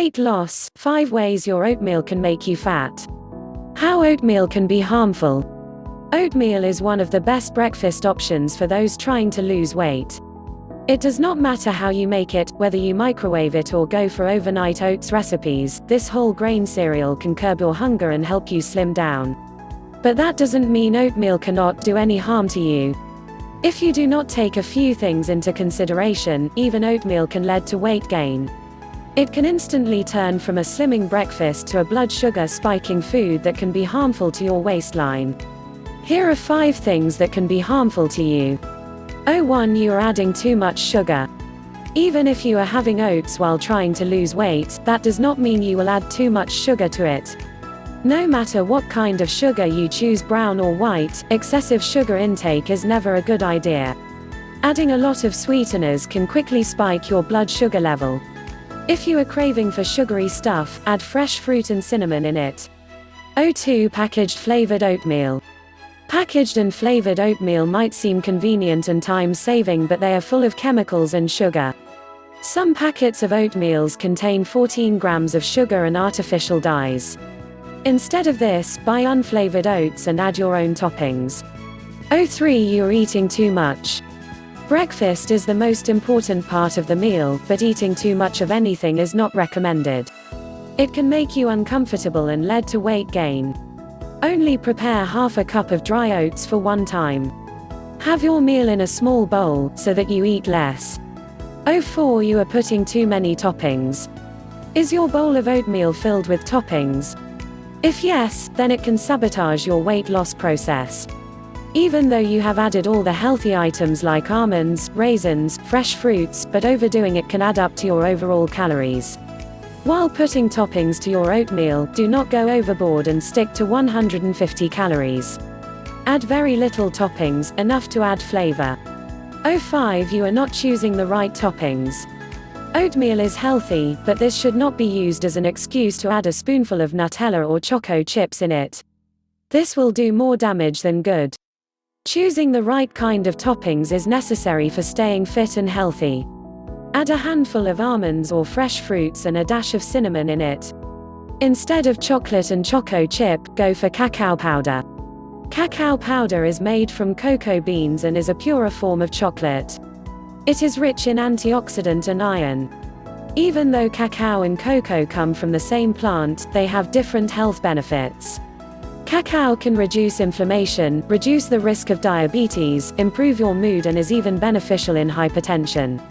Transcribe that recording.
Weight loss: 5 ways your oatmeal can make you fat. How oatmeal can be harmful. Oatmeal is one of the best breakfast options for those trying to lose weight. It does not matter how you make it, whether you microwave it or go for overnight oats recipes, this whole grain cereal can curb your hunger and help you slim down. But that doesn't mean oatmeal cannot do any harm to you. If you do not take a few things into consideration, even oatmeal can lead to weight gain. It can instantly turn from a slimming breakfast to a blood sugar spiking food that can be harmful to your waistline. Here are 5 things that can be harmful to you. 1. You are adding too much sugar. Even if you are having oats while trying to lose weight, that does not mean you will add too much sugar to it. No matter what kind of sugar you choose, brown or white, excessive sugar intake is never a good idea. Adding a lot of sweeteners can quickly spike your blood sugar level. If you are craving for sugary stuff, add fresh fruit and cinnamon in it. 2. Packaged flavored oatmeal. Packaged and flavored oatmeal might seem convenient and time-saving, but they are full of chemicals and sugar. Some packets of oatmeals contain 14 grams of sugar and artificial dyes. Instead of this, buy unflavored oats and add your own toppings. 3. You are eating too much. Breakfast is the most important part of the meal, but eating too much of anything is not recommended. It can make you uncomfortable and lead to weight gain. Only prepare half a cup of dry oats for one time. Have your meal in a small bowl, so that you eat less. 4. You are putting too many toppings. Is your bowl of oatmeal filled with toppings? If yes, then it can sabotage your weight loss process. Even though you have added all the healthy items like almonds, raisins, fresh fruits, but overdoing it can add up to your overall calories. While putting toppings to your oatmeal, do not go overboard and stick to 150 calories. Add very little toppings, enough to add flavor. 5. You are not choosing the right toppings. Oatmeal is healthy, but this should not be used as an excuse to add a spoonful of Nutella or Choco chips in it. This will do more damage than good. Choosing the right kind of toppings is necessary for staying fit and healthy. Add a handful of almonds or fresh fruits and a dash of cinnamon in it. Instead of chocolate and Choco chip, go for cacao powder. Cacao powder is made from cocoa beans and is a purer form of chocolate. It is rich in antioxidant and iron. Even though cacao and cocoa come from the same plant, they have different health benefits. Cacao can reduce inflammation, reduce the risk of diabetes, improve your mood, and is even beneficial in hypertension.